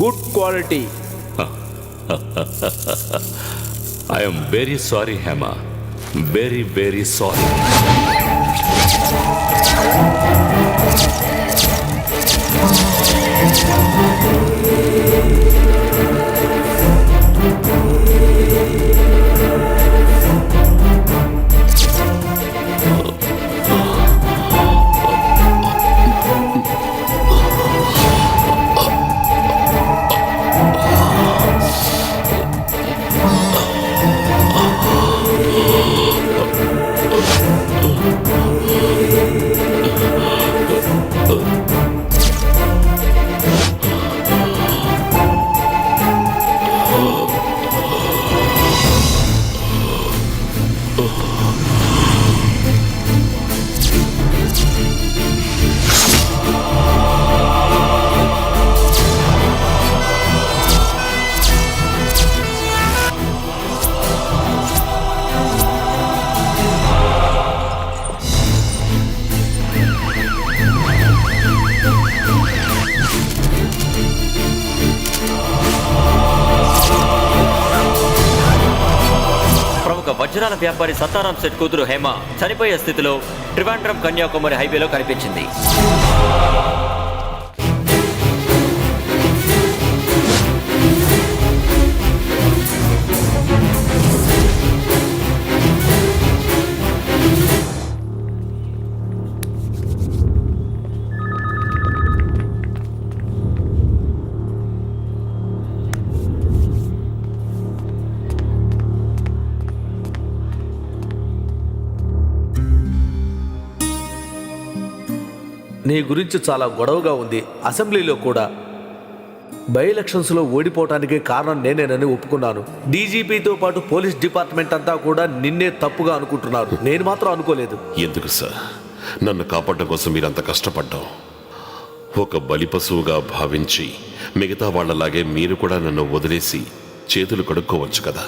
Good quality. I am very sorry, Hema. Very, very sorry. వజ్రాల వ్యాపారి సతారాం set కూతురు హేమ చనిపోయే స్థితిలో ట్రివాండ్రం కన్యాకుమారి హైవేలో కనిపించింది. నీ గురించి చాలా గొడవగా ఉంది. అసెంబ్లీలో కూడా బై ఎలక్షన్స్లో ఓడిపోవటానికి కారణం నేనేనని ఒప్పుకున్నాను. డీజీపీతో పాటు పోలీస్ డిపార్ట్మెంట్ అంతా కూడా నిన్నే తప్పుగా అనుకుంటున్నారు. నేను మాత్రం అనుకోలేదు. ఎందుకు సార్ నన్ను కాపాడడం కోసం మీరంత కష్టపడ్డాం? ఒక బలిపశువుగా భావించి మిగతా వాళ్ళలాగే మీరు కూడా నన్ను వదిలేసి చేతులు కడుక్కోవచ్చు కదా.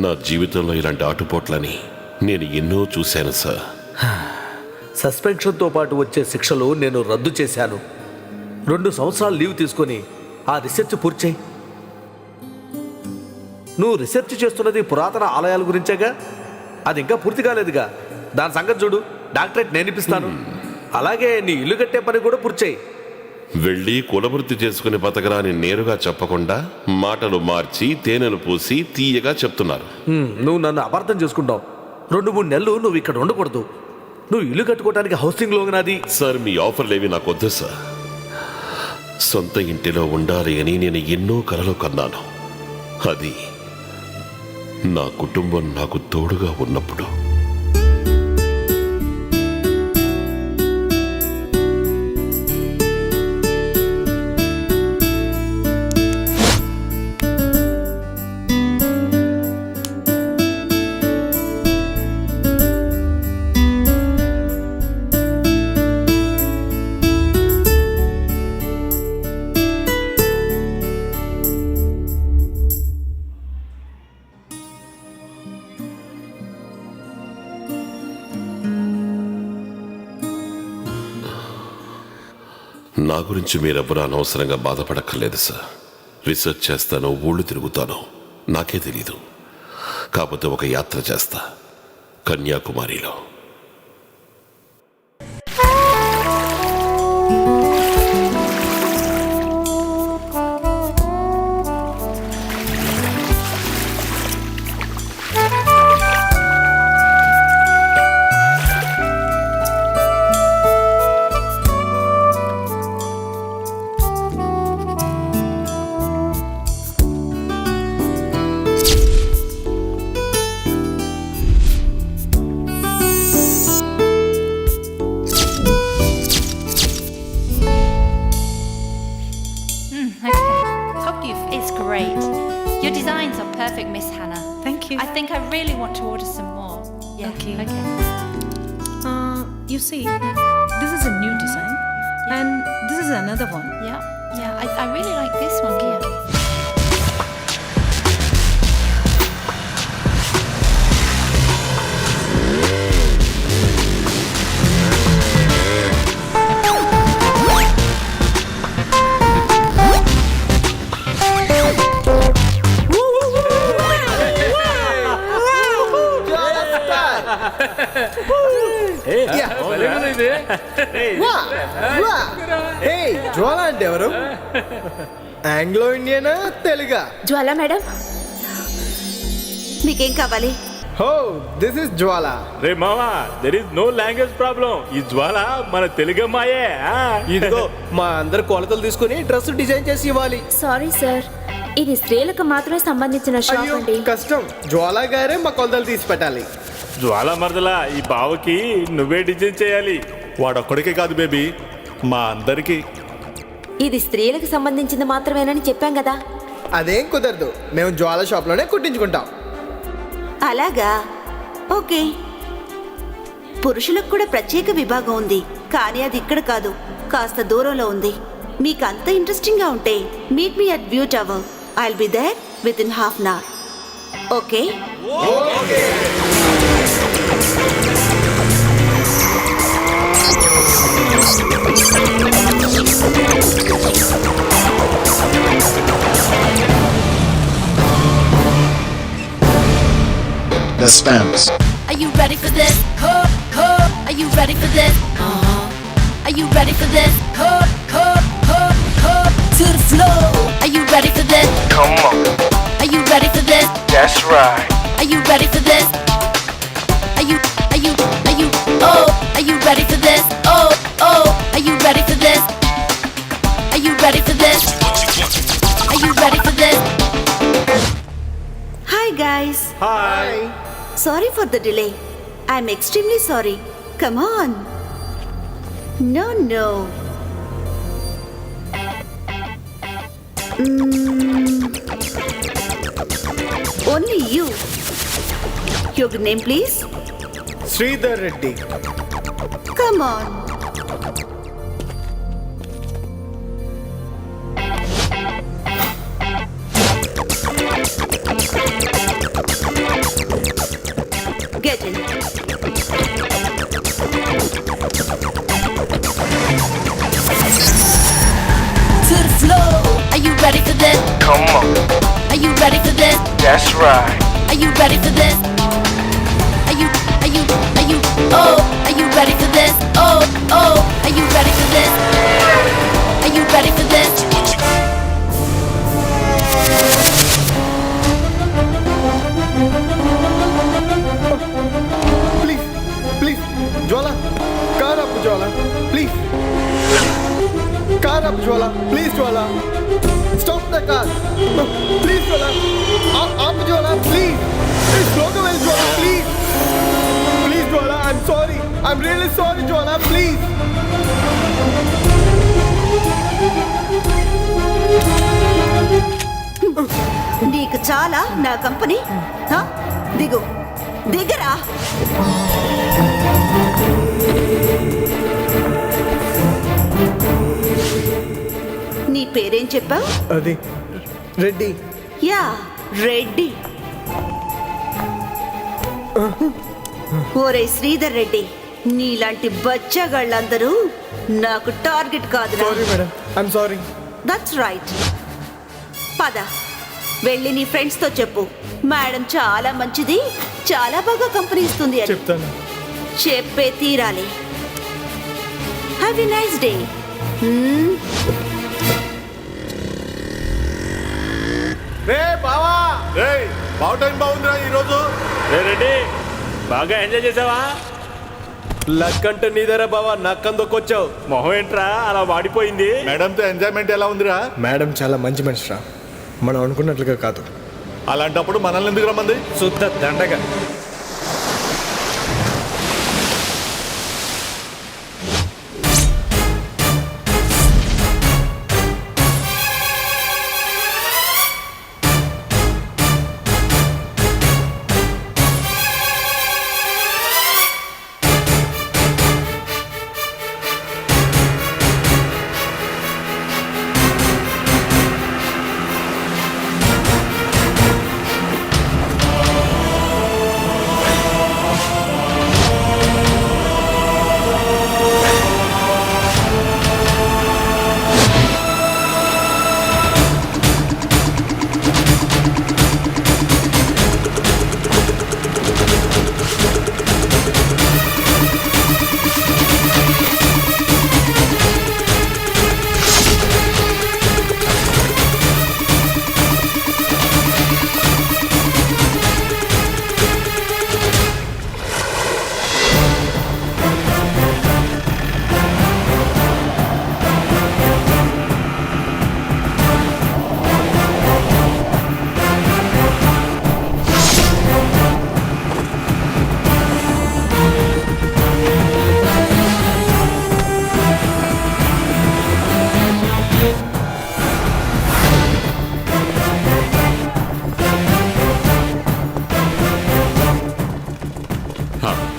నా జీవితంలో ఇలాంటి ఆటుపోట్లని నేను ఎన్నో చూశాను సార్. సస్పెన్షన్తో పాటు వచ్చే శిక్షలు నేను రద్దు చేశాను. 2 సంవత్సరాలు లీవ్ తీసుకొని ఆ రీసెర్చ్ పూర్తి చేయి. నువ్వు రీసెర్చ్ చేస్తున్నది పురాతన ఆలయాల గురించేగా, అది ఇంకా పూర్తి కాలేదుగా. దాని సంగతి చూడు. డాక్టరేట్ నేను ఇప్పిస్తాను. అలాగే నీ ఇల్లు కట్టే పని కూడా పూర్తి చేయి. వెళ్ళి కులవృత్తి చేసుకుని బతకరాని నేరుగా చెప్పకుండా మాటలు మార్చి తేనెలు పూసి తీయగా చెప్తున్నారు. నువ్వు నన్ను అపార్థం చేసుకుంటావు. 2-3 నెలలు నువ్వు ఇక్కడ ఉండకూడదు. నువ్వు ఇల్లు కట్టుకోవడానికి హౌసింగ్ లోన్ నాది. సార్ మీ ఆఫర్లేవి నాకు వద్దు సార్. సొంత ఇంటిలో ఉండాలి అని నేను ఎన్నో కలలు కన్నాను. అది నా కుటుంబం నాకు తోడుగా ఉన్నప్పుడు. నా గురించి మీరెవ్వరూ అనవసరంగా బాధపడక్కర్లేదు సార్. రీసెర్చ్ చేస్తాను, ఊళ్ళు తిరుగుతాను, నాకే తెలీదు. కాకపోతే ఒక యాత్ర చేస్తా కన్యాకుమారిలో. Your designs are perfect, Miss Hannah. Thank you. I think I really want to order some more. Yeah. Okay. Okay. You see, this is a new design, and this is another one. Yeah. Yeah. I really like this one here. జ్వాల అంటే ఎవరు? Anglo ఇండియనా తెలుగా? జ్వాల madam మీకేం కావాలి? హో this is Jwala. రే మామా there is no language problem. ఈ జ్వాల మన తెలుగమ్మాయే. ఇదిగో మా అందరు కొలతలు తీసుకుని డ్రెస్ డిజైన్ చేసి ఇవ్వాలి. సారీ సార్, ఇది స్త్రీలకు మాత్రమే సంబంధించిన షాప్ అయ్యో అండి. కష్టం, జ్వాల గారే మా కొలతలు తీసి పెట్టాలి. జ్వాల మరదలా ఈ బావకి నువ్వే డిజైన్ చేయాలి. వాడొక్కడికే కాదు బేబీ, మా అందరికీ. ఇది స్త్రీలకు సంబంధించింది మాత్రమేనని చెప్పాం కదా. అదేం కుదరదు, మేము జ్వాల షాప్లోనే కుట్టించుకుంటాం. అలాగా, ఓకే. పురుషులకు కూడా ప్రత్యేక విభాగం ఉంది, కానీ అది ఇక్కడ కాదు, కాస్త దూరంలో ఉంది. మీకు అంత ఇంట్రెస్టింగ్గా ఉంటే meet me at view tower. I will be there within half an hour. Okay? The spams. Are you ready for this? Are you ready for this? Are you ready for this? To the floor. Are you ready for this? Come on. Are you ready for this? That's right. Are you ready for this? Are you oh, are you ready for this? Oh, are you ready for this? Are you ready for this? Are you ready for this? Hi guys. Hi. Sorry for the delay. I'm extremely sorry. Come on. No. Only you. Your good name, please. Sridhar Reddy. Come on. Get in. To the floor. Are you ready for this? Come on. Are you ready for this? That's right. Are you ready for this? Are you oh, are you ready for this? Oh, are you ready for this? Are you ready for this? Please Jwala, car ఆపు Jwala, please. Car ఆపు Jwala, please Jwala. Stop the car, please Jwala. ఆపు Jwala, please. స్లోగా వెళ్ళి Jwala, please. Please Jwala, I'm sorry, I'm really sorry Jwala, please. నీకు చాలా నా company. హ? దిగరా. నీ పేరేం చెప్పావు? అది రెడ్డి. యా, రెడ్డి. ఓరే శ్రీధర్ రెడ్డి, నీలాంటి బచ్చగాళ్ళందరూ నాకు టార్గెట్ కాదు. Sorry madam, I'm sorry. That's right. పద, వెళ్ళి నీ ఫ్రెండ్స్ తో చెప్పు, మేడం చాలా మంచిది, చాలా బాగా కంపెనీ ఇస్తుంది అని. చెప్తాను. చెప్పే తీరాలి. Have a nice day. రే బావా, రే బావ టైం బాగుందిరా ఈరోజు. రే రెడ్డి, బాగా ఎంజాయ్ చేసావా? లక్ అంటే నీదరా బావా, నక్కందొక్కొచ్చావు. మొహం ఏంట్రా అలా వాడిపోయింది? మేడంతో ఎంజాయ్మెంట్ ఎలా ఉందిరా? మేడం చాలా మంచి మనిషిరా, మనం అనుకున్నట్లుగా కాదు. అలాంటప్పుడు మనల్ని ఎందుకు రమ్మంది? శుద్ధ దండగా.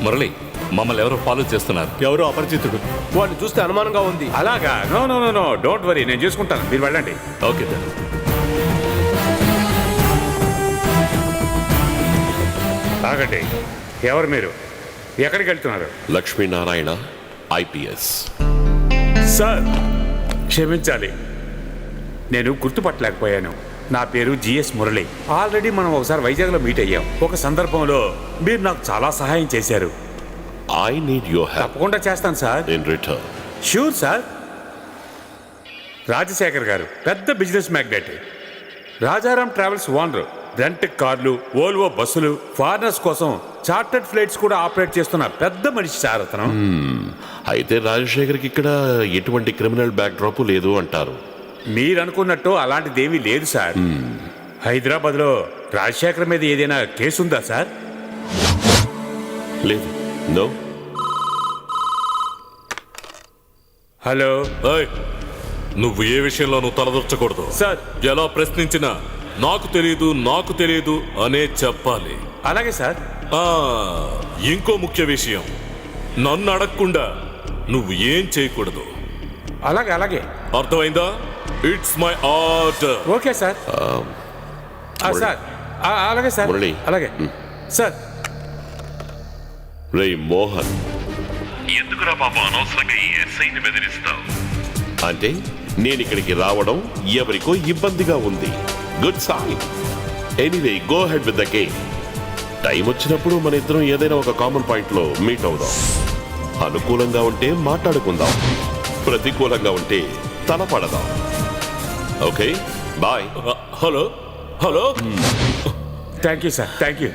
మురళి, మమ్మల్ని ఎవరో ఫాలో చేస్తున్నారు. ఎవరో అపరిచితుడు. వాడిని చూస్తే అనుమానంగా ఉంది. అలాగా? No no no no, don't worry, నేను చూసుకుంటాను, మీరు వెళ్ళండి. Okay sir. ఆగండి, ఎవరు మీరు? ఎక్కడికి వెళ్తున్నారు? లక్ష్మీనారాయణ, ఐపీఎస్. సార్ క్షమించాలి, నేను గుర్తుపట్టలేకపోయాను. నా పేరు జిఎస్ మురళి. ఆల్రెడీ మనం ఒకసారి వైజాగ్లో మీట్ అయ్యాం. ఒక సందర్భంలో మీరు నాకు చాలా సహాయం చేశారు. I need your help. తప్పకుండా చేస్తాను sir. In return. Sure sir. Rajasekhar garu పెద్ద business magnate, Rajaram travels owner, rent కార్లు, ఓల్వో బస్సులు, ఫారినర్స్ కోసం చార్టర్డ్ ఫ్లైట్స్ కూడా ఆపరేట్ చేస్తున్న పెద్ద మనిషి సార్ అతను. అయితే రాజశేఖర్కి ఇక్కడ ఎటువంటి క్రిమినల్ బ్యాక్డ్రాప్ లేదు అంటారు. మీరు అనుకున్నట్టు అలాంటిదేమీ లేదు సార్. హైదరాబాద్లో రాజశేఖర్ మీద ఏదైనా కేసు ఉందా సార్? లేదు. నో. హలో. నువ్వు ఏ విషయంలోనూ తలదొచ్చకూడదు సార్. ఎలా ప్రశ్నించినా నాకు తెలియదు అనే చెప్పాలి. అలాగే సార్. ఇంకో ముఖ్య విషయం, నన్ను అడగకుండా నువ్వు ఏం చేయకూడదు. అలాగే అలాగే. అర్థమైందా? It's my order. Okay sir. Sir అలాగే సార్. మురళి. అలాగే సార్. రే మోహన్, ఎందుకురా పాపం అనవసరంగా ఈ ఎస్ఐని బెదిరిస్తావు? అంటే నేను ఇక్కడికి రావడం ఎవరికో ఇబ్బందిగా ఉంది. Good sign. Anyway, go head with the game. Time వచ్చినప్పుడు మన ఇద్దరం ఏదైనా ఒక కామన్ పాయింట్ లో మీట్ అవుదాం. అనుకూలంగా ఉంటే మాట్లాడుకుందాం, ప్రతికూలంగా ఉంటే తలపడదాం. Okay, bye. Hello hello. Thank you sir. Thank you.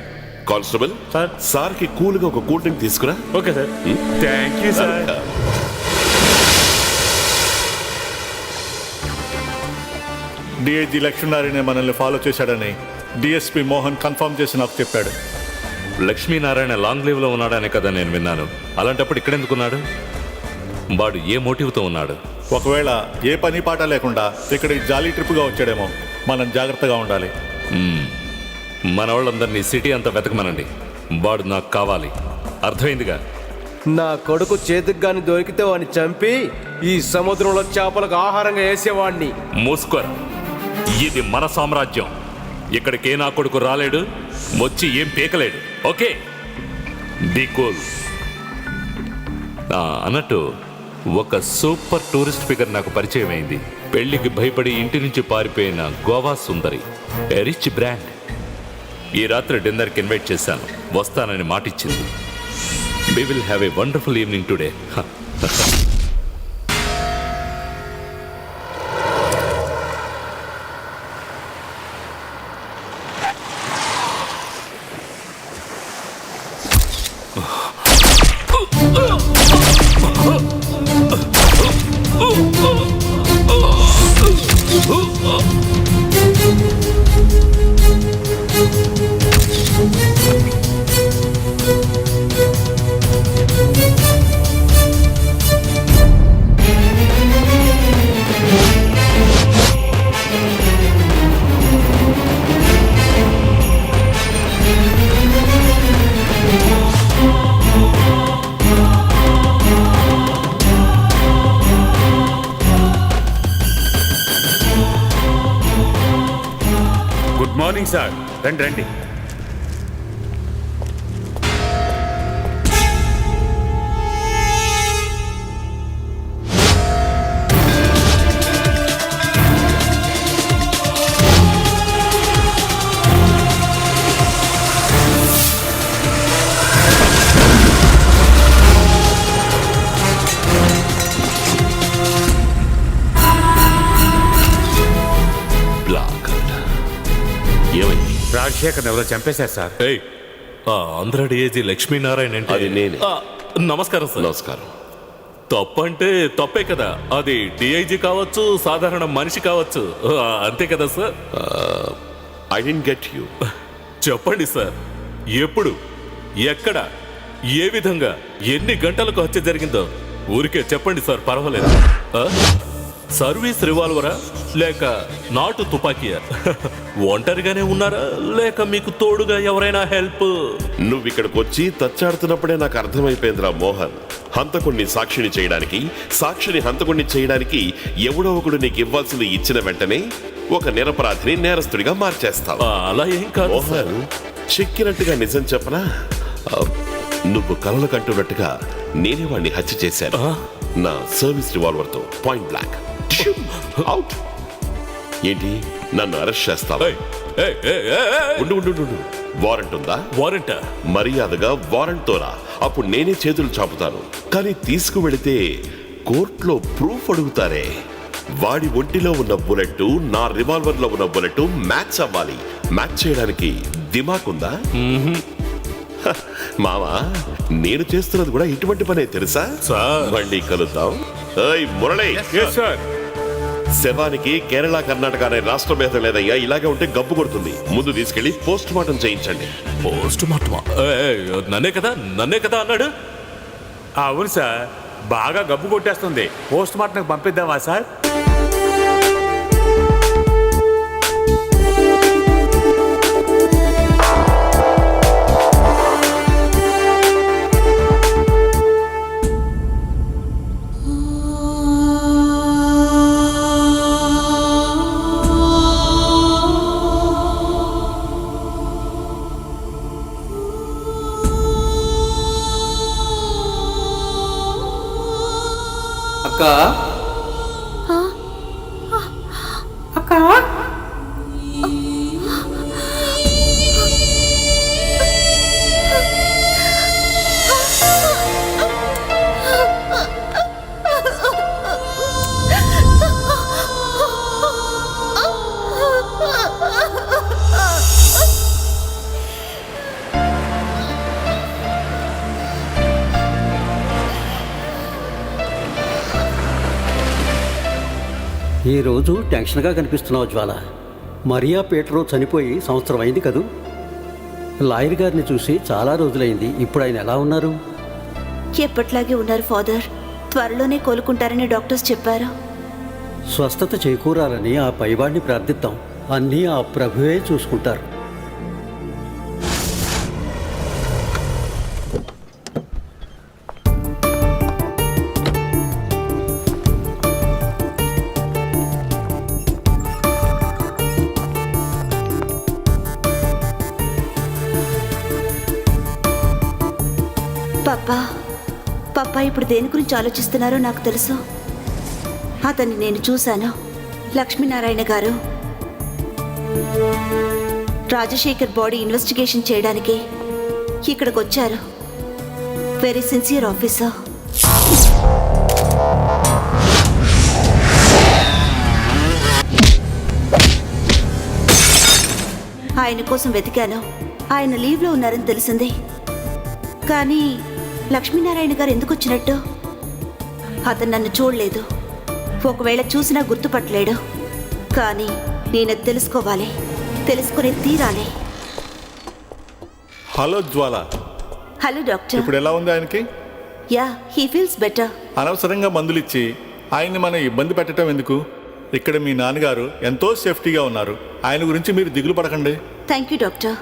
Constable సార్కి కూల్గా ఒక కూల్ డ్రింక్ తీసుకురా. Okay sir. Thank you sir. DIG Lakshminarayana మనల్ని ఫాలో చేశాడని డిఎస్పీ మోహన్ కన్ఫర్మ్ చేసి నాకు చెప్పాడు. లక్ష్మీనారాయణ లాంగ్ లీవ్ లో ఉన్నాడనే కదా నేను విన్నాను. అలాంటప్పుడు ఇక్కడెందుకున్నాడు? వాడు ఏ మోటివ్తో ఉన్నాడు? ఒకవేళ ఏ పని పాట లేకుండా ఇక్కడికి జాలీ ట్రిప్గా వచ్చాడేమో. మనం జాగ్రత్తగా ఉండాలి. మన వాళ్ళందరినీ సిటీ అంతా వెతకమనండి. వాడు నాకు కావాలి. అర్థమైందిగా? నా కొడుకు చేతికి గాని దొరికితే వాడిని చంపి ఈ సముద్రంలో చేపలకు ఆహారంగా వేసేవాడిని. మూసుకోరా, ఇది మన సామ్రాజ్యం. ఇక్కడికే నా కొడుకు రాలేడు, వచ్చి ఏం పీకలేడు. Okay, be cool. అన్నట్టు ఒక సూపర్ టూరిస్ట్ ఫిగర్ నాకు పరిచయం అయింది. పెళ్లికి భయపడి ఇంటి నుంచి పారిపోయిన గోవా సుందరి, ఏ రిచ్ బ్రాండ్. ఈ రాత్రి డిన్నర్కి ఇన్వైట్ చేశాను, వస్తానని మాటిచ్చింది. We will have a wonderful evening today. Good morning sir. రండి రండి. రాజశేఖర్ ఎవరో చంపేశారు సార్. ఆంధ్ర డిఐజీ లక్ష్మీనారాయణ అంటే అది నేనే. నమస్కారం సార్. నమస్కారం. తప్పంటే తప్పే కదా. అది డిఐజీ కావచ్చు, సాధారణ మనిషి కావచ్చు, అంతే కదా sir? I don't get you. చెప్పండి సార్, ఎప్పుడు, ఎక్కడ, ఏ విధంగా, ఎన్ని గంటలకు హత్య జరిగిందో ఊరికే చెప్పండి సార్, పర్వాలేదు. సర్వీస్ రివాల్వరా లేక నాటు తుపాకీయా? ఒంటరిగానే ఉన్నారా లేక మీకు తోడుగా ఎవరైనా హెల్ప్? నువ్వు ఇక్కడికి వచ్చి తచ్చాడుతున్నప్పుడే నాకు అర్థమైపోయిందిరా మోహన్. హంతకుణ్ణి సాక్షిని చేయడానికి, సాక్షిని హంతకుణ్ణి చేయడానికి ఎవడో ఒకడు నీకు ఇవ్వాల్సింది ఇచ్చిన వెంటనే ఒక నిరపరాధిని నేరస్తుడిగా మార్చేస్తావు. అలా ఏం కాదు మోహన్, చెక్కినట్టుగా నిజం చెప్పనా? నువ్వు కలలు కంటున్నట్టుగా నేనే వాడిని హత్య చేశాను. నా సర్వీస్ రివాల్వర్ తో పాయింట్ బ్లాక్. అవుట్. ఏంటి, నన్ను అరెస్ట్ చేస్తావా? ఉండు. వారెంట్ ఉందా? వారెంట్ మర్యాదగా వారెంట్ తోరా, అప్పుడు నేనే చేతులు చాపుతాను. కానీ తీసుకువెళితే కోర్టులో ప్రూఫ్ అడుగుతారే. వాడి ఒంటిలో ఉన్న బుల్లెట్ నా రివాల్వర్ లో ఉన్న బుల్లెట్ మ్యాచ్ అవ్వాలి. మ్యాచ్ చేయడానికి దిమాకుందా? మామా, నేను చేస్తున్నది కూడా ఇటువంటి పనే తెలుసా? మళ్ళీ కలుద్దాం. మురళి, శవానికి కేరళ కర్ణాటక అనే రాష్ట్ర భేదం లేదయ్యా. ఇలాగే ఉంటే గబ్బు కొడుతుంది. ముందు తీసుకెళ్లి పోస్ట్ మార్టం చేయించండి. పోస్ట్ మార్టమా? నన్నే కదా అన్నాడు. అవును సార్, బాగా గబ్బు కొట్టేస్తుంది. పోస్ట్ మార్టంకి పంపిద్దామా సార్? అక్క ఈరోజు టెన్షన్గా కనిపిస్తున్నావు జ్వాల. మరియా పీటరు చనిపోయి సంవత్సరం అయింది కదూ. లాయర్ గారిని చూసి చాలా రోజులైంది. ఇప్పుడు ఆయన ఎలా ఉన్నారు? ఎప్పట్లాగే ఉన్నారు ఫాదర్. త్వరలోనే కోలుకుంటారని డాక్టర్స్ చెప్పారు. స్వస్థత చేకూరాలని ఆ పైవాడిని ప్రార్థిద్దాం. అన్నీ ఆ ప్రభువే చూసుకుంటారు. పప్పా ఇప్పుడు దేని గురించి ఆలోచిస్తున్నారో నాకు తెలుసు. అతన్ని నేను చూశాను. లక్ష్మీనారాయణ గారు రాజశేఖర్ బాడీ ఇన్వెస్టిగేషన్ చేయడానికి ఇక్కడికి వచ్చారు. Very sincere officer. ఆయన కోసం వెతికాను. ఆయన లీవ్లో ఉన్నారని తెలిసింది. కానీ లక్ష్మీనారాయణ గారు ఎందుకు వచ్చినట్టు? అతను నన్ను చూడలేదు. ఒకవేళ చూసినా గుర్తుపట్టలేడు. కానీ నేను తెలుసుకోవాలి, తెలుసుకునే తీరాలి. హలో జ్వాల. Hello doctor. ఇప్పుడు ఎలా ఉంది ఆయనకి? Yeah, he feels better. అనవసరంగా మందులు ఇచ్చి ఆయన్ని మనం ఇబ్బంది పెట్టడం ఎందుకు? ఇక్కడ మీ నాన్నగారు ఎంతో సేఫ్టీగా ఉన్నారు. ఆయన గురించి మీరు దిగులు పడకండి. Thank you doctor.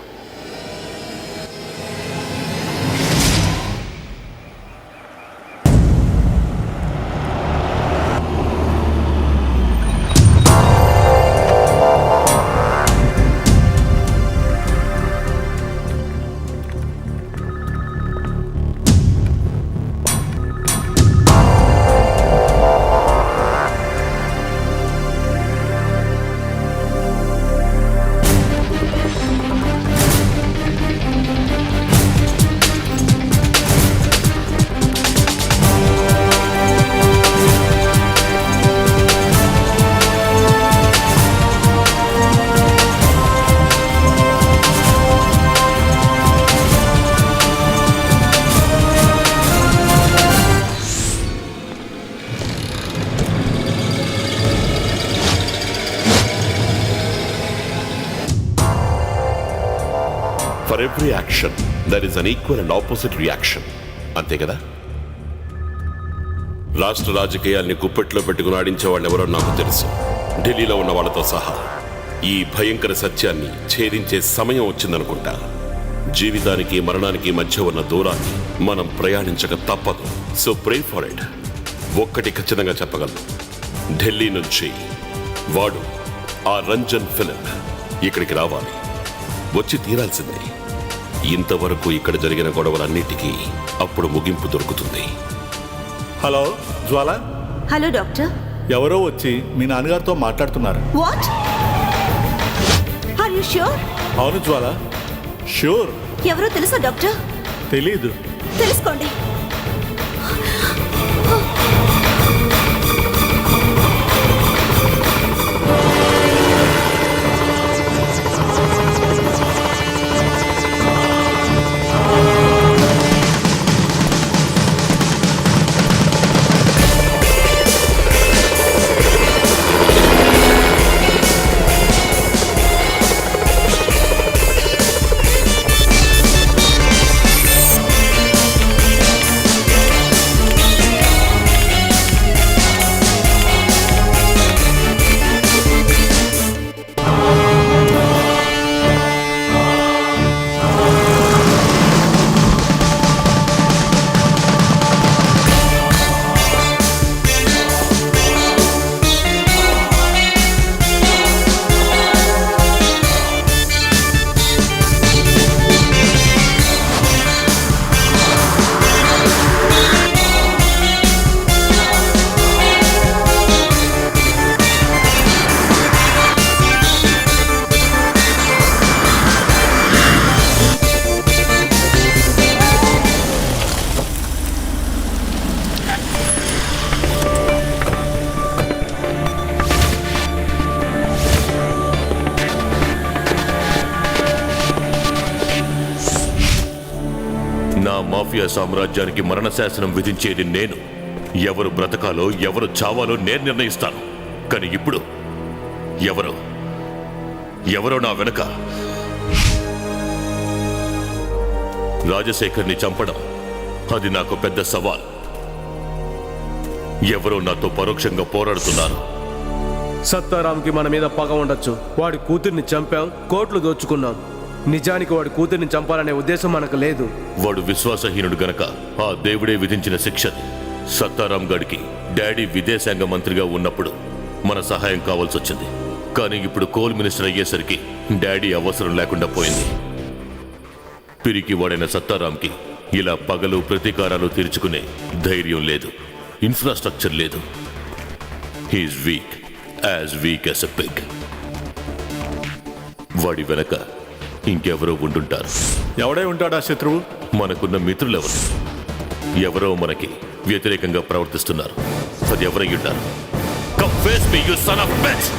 For every action, there is an equal and opposite reaction. అంతే కదా? రాష్ట్ర రాజకీయాల్ని గుప్పెట్లో పెట్టుకుని ఆడించే వాళ్ళెవరో నాకు తెలుసు, ఢిల్లీలో ఉన్న వాళ్ళతో సహా. ఈ భయంకర సత్యాన్ని ఛేదించే సమయం వచ్చిందనుకుంటా. జీవితానికి మరణానికి మధ్య ఉన్న దూరాన్ని మనం ప్రయాణించక తప్పదు. So pray for it. ఒక్కటి ఖచ్చితంగా చెప్పగలను, ఢిల్లీ నుంచి వాడు ఆ రంజన్ ఫిలిప్ ఇక్కడికి రావాలి, వచ్చి తీరాల్సిందే. ఇంతవరకు ఇక్కడ జరిగిన గొడవలన్నిటికీ అప్పుడు ముగింపు దొరుకుతుంది. Hello Jwala, hello doctor. ఎవరో వచ్చి మీ నాన్నగారితో మాట్లాడుతున్నారు. వాట్? Are you sure? అవును జ్వాల, షూర్. ఎవరో తెలుసా డాక్టర్? తెలీదు. తెలుసుకోండి. నా మాఫియా సామ్రాజ్యానికి మరణ శాసనం విధించేది నేను. ఎవరు బ్రతకాలో ఎవరు చావాలో నేను నిర్ణయిస్తాను. కానీ ఇప్పుడు ఎవరో నా వెనక. రాజశేఖర్ని చంపడం అది నాకు పెద్ద సవాల్. ఎవరో నాతో పరోక్షంగా పోరాడుతున్నారు. సత్తారాంకి మన మీద పగ ఉండొచ్చు. వాడి కూతుర్ని చంపాం, కోట్లు దోచుకున్నాం. నిజానికి వాడి కూతుర్ని చంపాలనే ఉద్దేశం మనకు లేదు. వాడు విశ్వాసహీనుడు గనక ఆ దేవుడే విధించిన శిక్షది. సత్తారాం గడికి డాడీ విదేశాంగ మంత్రిగా ఉన్నప్పుడు మన సహాయం కావాల్సి వచ్చింది. కానీ ఇప్పుడు కోల్ మినిస్టర్ అయ్యేసరికి డాడీ అవసరం లేకుండా పోయింది. పిరికి వాడైన సత్తారాంకి ఇలా పగలు ప్రతీకారాలు తీర్చుకునే ధైర్యం లేదు, ఇన్ఫ్రాస్ట్రక్చర్ లేదు. He's weak, as weak as a pig. వాడి వెనక ఇంకెవరో ఉండుంటారు. ఎవడై ఉంటాడా శత్రువు? మనకున్న మిత్రులెవరు? ఎవరో మనకి వ్యతిరేకంగా ప్రవర్తిస్తున్నారు. అది ఎవరై ఉంటారు? Come face me, you son of a bitch!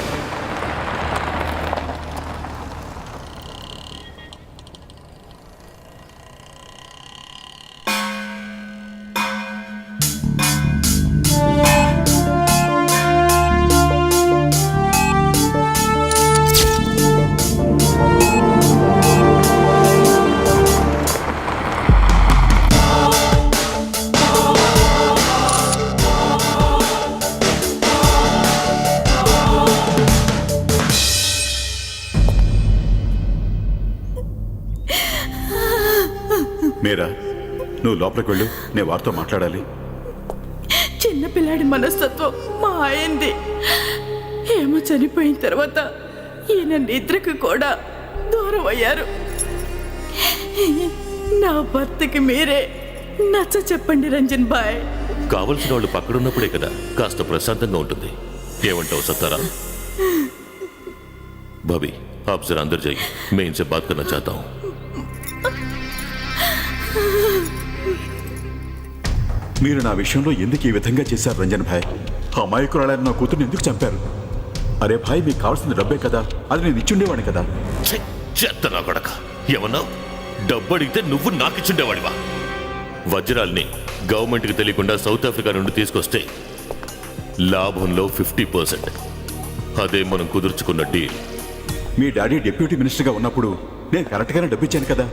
మీరా, నువ్వు లోపలికి వెళ్ళు, నేను వారితో మాట్లాడాలి. చిన్నపిల్లాడి మనస్తత్వం మా ఆయనది. ఏమో చనిపోయిన తర్వాత ఈయన నిద్రకు కూడా దూరం అయ్యారు. నా భర్తకి మీరే నచ్చ చెప్పండి రంజన్ బాయ్. కావలసిన వాళ్ళు పక్కడున్నప్పుడే కదా కాస్త ప్రశాంతంగా ఉంటుంది. ఏమంటావు సత్తారాం? भाभी आप जरा अंदर जाइए, मैं इनसे बात करना चाहता हूँ. మీరు నా విషయంలో ఎందుకు ఈ విధంగా చేశారు రంజన్ భాయ్? అమాయకురాలైన నా కూతుర్ని ఎందుకు చంపారు? అరే భాయ్, మీకు కావాల్సిన డబ్బే కదా, అది నేను ఇచ్చుండేవాడిని కదా. చెత్త నా కొడక, ఏమన్నా డబ్బు అడిగితే నువ్వు నాకిచ్చుండేవాడివా? వజ్రాల్ని గవర్నమెంట్కి తెలియకుండా సౌత్ ఆఫ్రికా నుండి తీసుకొస్తే లాభంలో 50%. అదే మనం కుదుర్చుకున్న డీల్. మీ డాడీ డిప్యూటీ మినిస్టర్గా ఉన్నప్పుడు నేను కరెక్ట్గానే డబ్బు ఇచ్చాను కదా.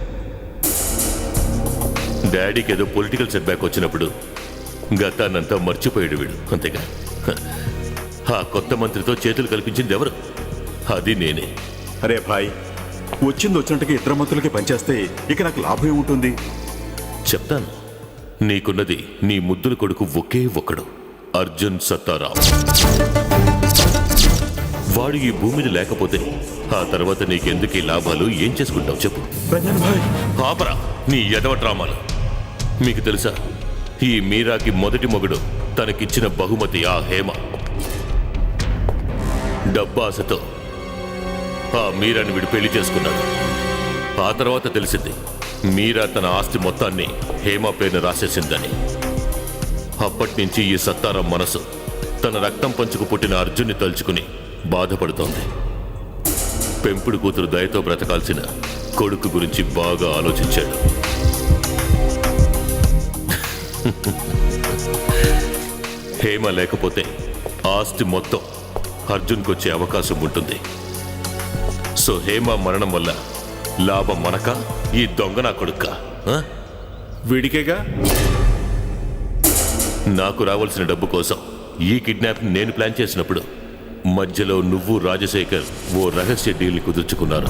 డాడీకి ఏదో పొలిటికల్ సెట్ బ్యాక్ వచ్చినప్పుడు గతాన్నంతా మర్చిపోయాడు వీడు, అంతేగా. ఆ కొత్త మంత్రితో చేతులు కల్పించింది ఎవరు? అది నేనే. అరే భాయ్, వచ్చింది వచ్చినట్టుగా ఇద్దరు మంత్రులకి పనిచేస్తే ఇక నాకు లాభం ఏముంటుంది? చెప్తాను. నీకున్నది నీ ముద్దుల కొడుకు ఒకే ఒక్కడు, అర్జున్ సత్తారాం. వాడు ఈ భూమిని లేకపోతే ఆ తర్వాత నీకెందుకు ఈ లాభాలు? ఏం చేసుకుంటావు చెప్పు. రంజన్ భాయ్, ఆపరా నీ ఎదవ డ్రామాలు. మీకు తెలుసా, ఈ మీరాకి మొదటి మొగుడు తనకిచ్చిన బహుమతి ఆ హేమ. డబ్బాసతో ఆ మీరాని వీడు పెళ్లి చేసుకున్నాడు. ఆ తర్వాత తెలిసింది మీరా తన ఆస్తి మొత్తాన్ని హేమ పేరున రాసేసిందని. అప్పటి నుంచి ఈ సత్తారాం మనసు తన రక్తం పంచుకు పుట్టిన అర్జున్ని తలుచుకుని బాధపడుతోంది. పెంపుడు కూతురు దయతో బ్రతకాల్సిన కొడుకు గురించి బాగా ఆలోచించాడు. హేమ లేకపోతే ఆస్తి మొత్తం అర్జున్కొచ్చే అవకాశం ఉంటుంది. సో హేమ మరణం వల్ల లాభం మనక, ఈ దొంగ నా కొడుక్క? వీడికేగా. నాకు రావాల్సిన డబ్బు కోసం ఈ కిడ్నాప్ నేను ప్లాన్ చేసినప్పుడు మధ్యలో నువ్వు రాజశేఖర్ ఓ రహస్య డీల్ కుదుర్చుకున్నారు.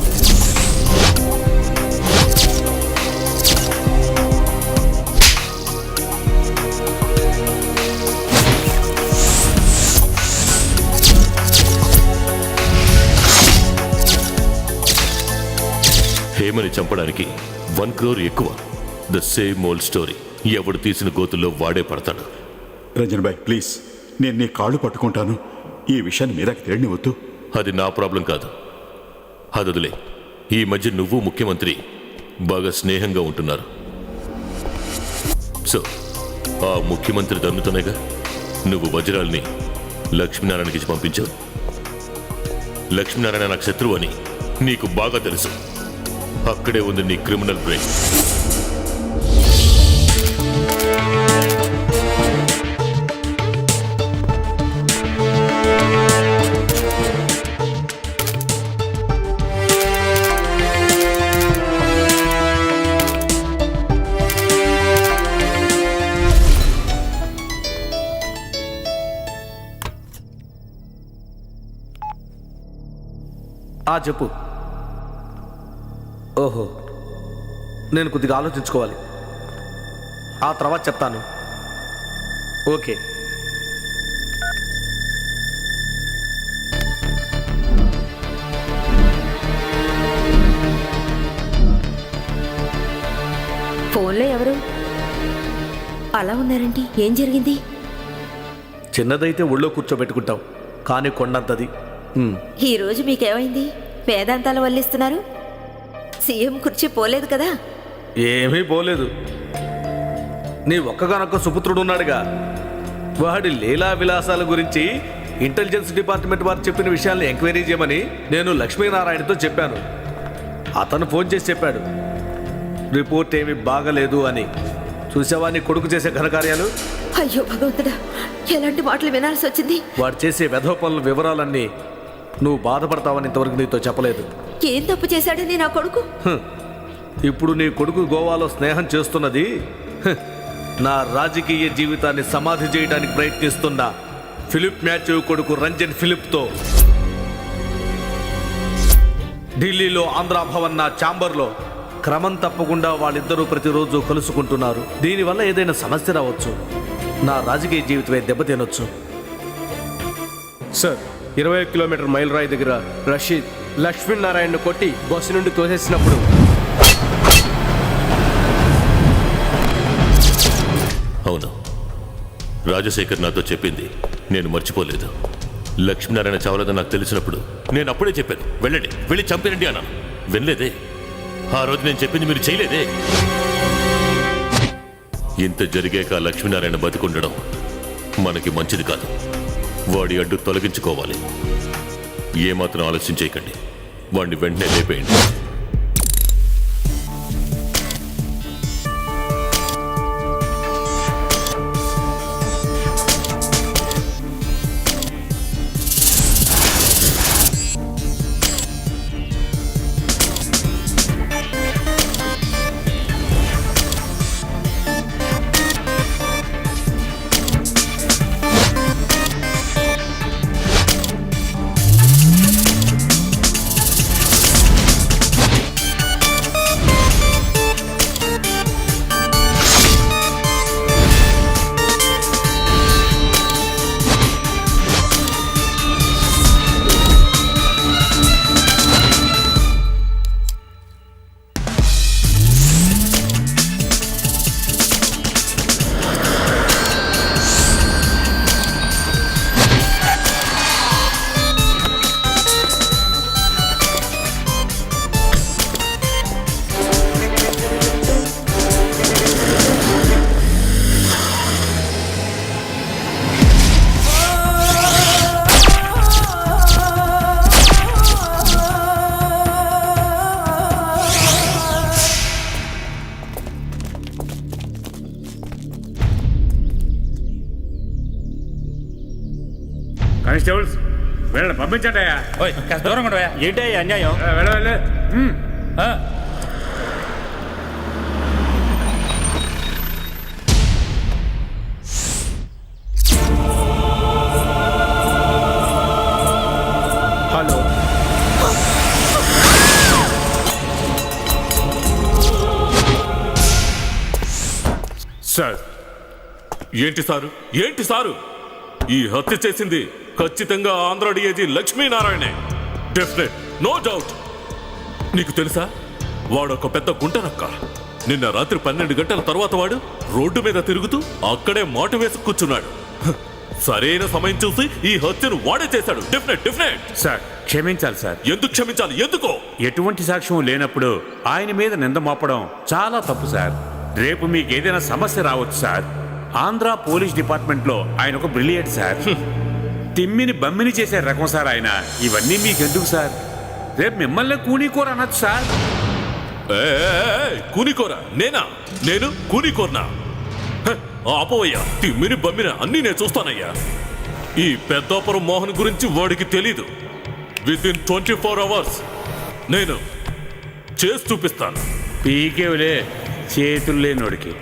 హేమని చంపడానికి 1 crore ఎక్కువ. The same old story. ఎవడు తీసిన గోతుల్లో వాడే పడతాడు. రంజన్ భాయ్ ప్లీజ్, నేను నీ కాళ్ళు పట్టుకుంటాను. ఈ విషయాన్ని మీరాకి తెలియనివద్దు. అది నా ప్రాబ్లం కాదు. అదొదిలే. ఈ మధ్య నువ్వు ముఖ్యమంత్రి బాగా స్నేహంగా ఉంటున్నారు. సో ఆ ముఖ్యమంత్రి దన్నుతోనేగా నువ్వు వజ్రాల్ని లక్ష్మీనారాయణకి ఇచ్చి పంపించావు. లక్ష్మీనారాయణ నాకు శత్రువు అని నీకు బాగా తెలుసు. అక్కడే ఉంది నీ క్రిమినల్ బ్రెయిన్. చెప్పు. ఓహో, నేను కొద్దిగా ఆలోచించుకోవాలి. ఆ తర్వాత చెప్తాను. ఓకే. ఫోన్లో ఎవరు అలా ఉన్నారండి? ఏం జరిగింది? చిన్నదైతే ఒళ్ళో కూర్చోబెట్టుకుంటాం, కానీ కొండంతది. ఈరోజు మీకేమైంది? వేదాంతాలు వల్లిస్తున్నారు. సీఎం కుర్చీ పోలేదు కదా? ఏమీ పోలేదు. నీ ఒక్కగానొక్క సుపుత్రుడు ఉన్నాడుగా, వాడి లీలా విలాసాల గురించి ఇంటెలిజెన్స్ డిపార్ట్మెంట్ వారు చెప్పిన విషయాల్ని ఎంక్వైరీ చేయమని నేను లక్ష్మీనారాయణతో చెప్పాను. అతను ఫోన్ చేసి చెప్పాడు రిపోర్ట్ ఏమీ బాగలేదు అని. చూసావా నీ కొడుకు చేసే ఘనకార్యాలు? అయ్యో భగవంతుడా, ఎలాంటి మాటలు వినాల్సి వచ్చింది? వాడు చేసే వెధవ పనుల వివరాలన్నీ నువ్వు బాధపడతావని ఇంతవరకు నీతో చెప్పలేదు. ఏం తప్పు చేశాడని నా కొడుకు? ఇప్పుడు నీ కొడుకు గోవాలో స్నేహం చేస్తున్నది నా రాజకీయ జీవితాన్ని సమాధి చేయడానికి ప్రయత్నిస్తున్న ఫిలిప్ మ్యాథ్యూ కొడుకు రంజన్ ఫిలిప్తో. ఢిల్లీలో ఆంధ్రాభవన్ నా ఛాంబర్లో క్రమం తప్పకుండా వాళ్ళిద్దరూ ప్రతిరోజు కలుసుకుంటున్నారు. దీనివల్ల ఏదైనా సమస్య రావచ్చు. నా రాజకీయ జీవితమే దెబ్బతినొచ్చు. సార్, 20 కిలోమీటర్ మైల్ రాయి దగ్గర రషీద్ లక్ష్మీనారాయణను కొట్టి బస్సు నుండి తోసేసినప్పుడు అవును, రాజశేఖర్ నాతో చెప్పింది నేను మర్చిపోలేదు. లక్ష్మీనారాయణ చావలేదని నాకు తెలిసినప్పుడు నేను అప్పుడే చెప్పాను, వెళ్ళండి, వెళ్ళి చంపేనండి అన్నా. వినలేదే. ఆ రోజు నేను చెప్పింది మీరు చేయలేదే. ఇంత జరిగాక లక్ష్మీనారాయణ బతికుండడం మనకి మంచిది కాదు. వాడి అడ్డు తొలగించుకోవాలి. ఏమాత్రం ఆలస్యం చేయకండి. వాడిని వెంటనే లేపేయండి. పంపించండి అయ్యా. కాస్త దూరం కూడా ఏంటి అన్యాయం? వెళ్ళ హలో సార్ ఏంటి సారు ఏంటి సారు ఈ హత్య చేసింది ఖచ్చితంగా ఆంధ్ర డిఐజీ లక్ష్మీనారాయణే. Definite, no doubt. నీకు తెలుసా వాడు ఒక పెద్ద గుంటనక్క. నిన్న రాత్రి 12 గంటల తర్వాత వాడు రోడ్డు మీద తిరుగుతూ అక్కడే మాటు వేసి కూర్చున్నాడు. సరైన సమయం చూసి ఈ హత్యను వాడే చేశాడు. Definite definite. సార్ క్షమించాలి సార్. ఎందుకు క్షమించాలి? ఎందుకో? ఎటువంటి సాక్ష్యం లేనప్పుడు ఆయన మీద నింద మోపడం చాలా తప్పు సార్. రేపు మీకు ఏదైనా సమస్య రావచ్చు సార్. ఆంధ్ర పోలీస్ డిపార్ట్మెంట్లో ఆయన ఒక బ్రిలియంట్ సార్. తిమ్మిని బమ్మిని చేసే రకం సార్ ఆయన. ఇవన్నీ మీకెందుకు సార్? రేపు మిమ్మల్ని కూనీకూర అనొచ్చు సార్. కూనికోరా? నేను కూనికోర్నా? ఆపోవయ్యా, తిమ్మిని బమ్మిన అన్నీ నేను చూస్తానయ్యా. ఈ పెద్దాపురం మోహన్ గురించి వాడికి తెలీదు. వితిన్ 24 hours నేను చేసి చూపిస్తాను. పీకేవులే చేతులు లేనోడికి.